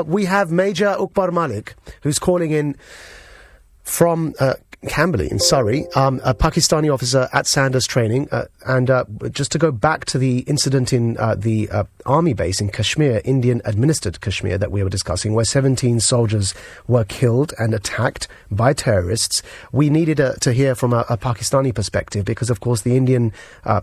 We have Major Uqbah Malik, who's calling in from Camberley in Surrey, a Pakistani officer at Sandhurst training, and just to go back to the incident in the army base in Kashmir, Indian-administered Kashmir that we were discussing, where 17 soldiers were killed and attacked by terrorists. We needed to hear from a Pakistani perspective because, of course, the Indian,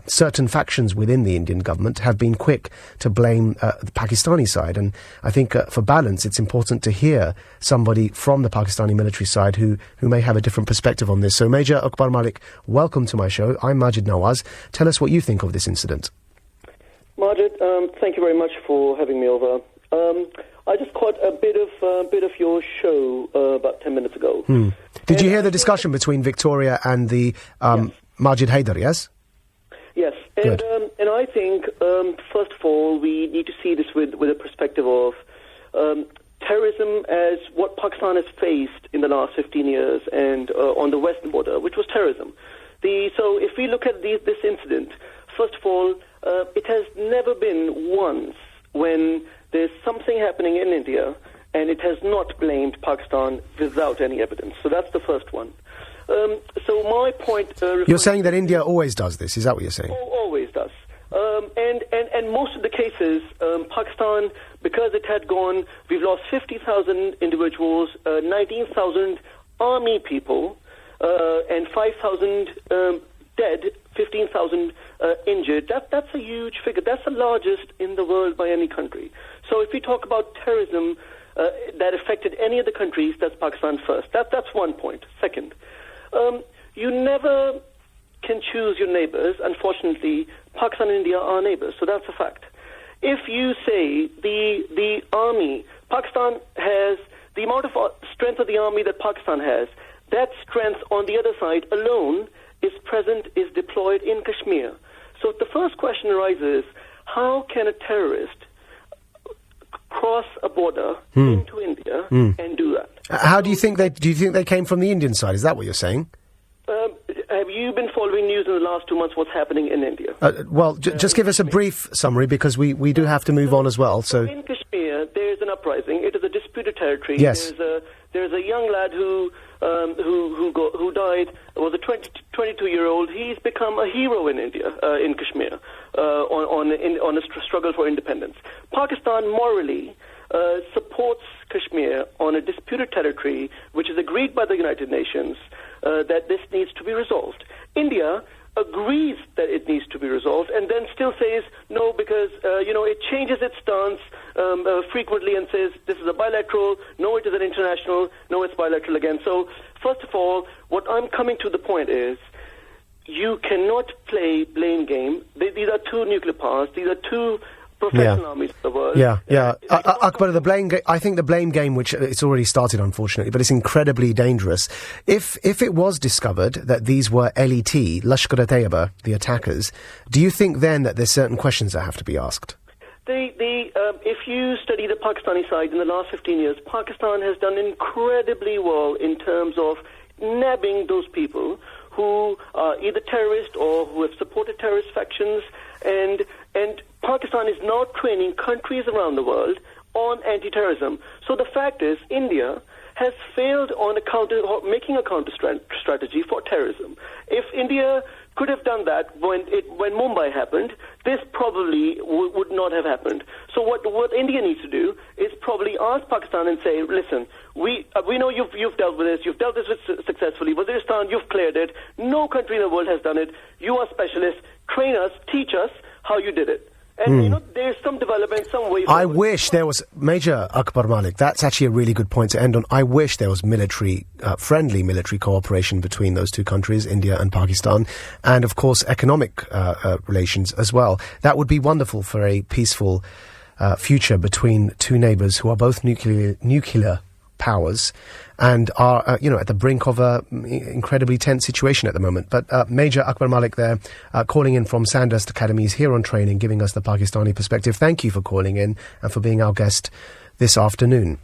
certain factions within the Indian government have been quick to blame the Pakistani side. And I think for balance, it's important to hear somebody from the Pakistani military side who may have a different perspective on this. So, Major Uqbah Malik, welcome to my show. I'm Maajid Nawaz. Tell us what you think of this incident. Maajid, thank you very much for having me over. I just caught a bit of your show about 10 minutes ago. Did you hear the discussion between Victoria and the yes. Maajid Haider, yes? Yes, and I think, first of all, we need to see this with a perspective of terrorism as what Pakistan has faced in the last 15 years and on the western border, which was terrorism. So if we look at this incident, first of all, it has never been once when there's something happening in India and it has not blamed Pakistan without any evidence. So that's the first one. So my point... You're saying that India always does this, is that what you're saying? Always does. And most of the cases, Pakistan, because it had gone, we've lost 50,000 individuals, 19,000 army people, and 5,000 dead, 15,000 injured. That's a huge figure. That's the largest in the world by any country. So if we talk about terrorism that affected any of the countries, that's Pakistan first. That's one point. Second, you never can choose your neighbors. Unfortunately, Pakistan and India are neighbors, so that's a fact. If you say the army, Pakistan has the amount of strength of the army that Pakistan has, that strength on the other side alone is deployed in Kashmir. So the first question arises, how can a terrorist cross a border into India and do that? How do you think they came from the Indian side? Is that what you're saying? Have you been following news in the last 2 months, what's happening in India? Well, just give us a brief summary, because we do have to move on as well. So in Kashmir, there is an uprising. It is a disputed territory. Yes. There's a young lad who died. Was a 22-year-old. He's become a hero in India, in Kashmir, on a struggle for independence. Pakistan morally supports Kashmir on a disputed territory, which is agreed by the United Nations, that this needs to be resolved. India agrees that it needs to be resolved and then still says no because, it changes its stance frequently and says this is a bilateral, no, it is an international, no, it's bilateral again. So, first of all, what I'm coming to the point is you cannot play blame game. These are two nuclear powers. These are two professional armies of the world. Akbar, I think the blame game, which it's already started, unfortunately, but it's incredibly dangerous. If it was discovered that these were LET, Lashkar-e-Taiba, the attackers, do you think then that there's certain questions that have to be asked? If you study the Pakistani side in the last 15 years, Pakistan has done incredibly well in terms of nabbing those people who are either terrorists or who have supported terrorist factions, and Pakistan is now training countries around the world on anti-terrorism. So the fact is, India has failed on making a counter strategy for terrorism. If India could have done that when Mumbai happened, this probably would not have happened. So what India needs to do is probably ask Pakistan and say, listen, we know you've dealt with this, you've dealt this with successfully. Waziristan, you've cleared it. No country in the world has done it. You are specialists. Train us, teach us how you did it. And, there's some development, some way forward. I wish there was, Major Uqbah Malik, that's actually a really good point to end on. I wish there was friendly military cooperation between those two countries, India and Pakistan, and, of course, economic relations as well. That would be wonderful for a peaceful future between two neighbours who are both nuclear powers and are, at the brink of a incredibly tense situation at the moment. But Major Uqbah Malik there, calling in from Sandhurst Academies here on training, giving us the Pakistani perspective. Thank you for calling in and for being our guest this afternoon.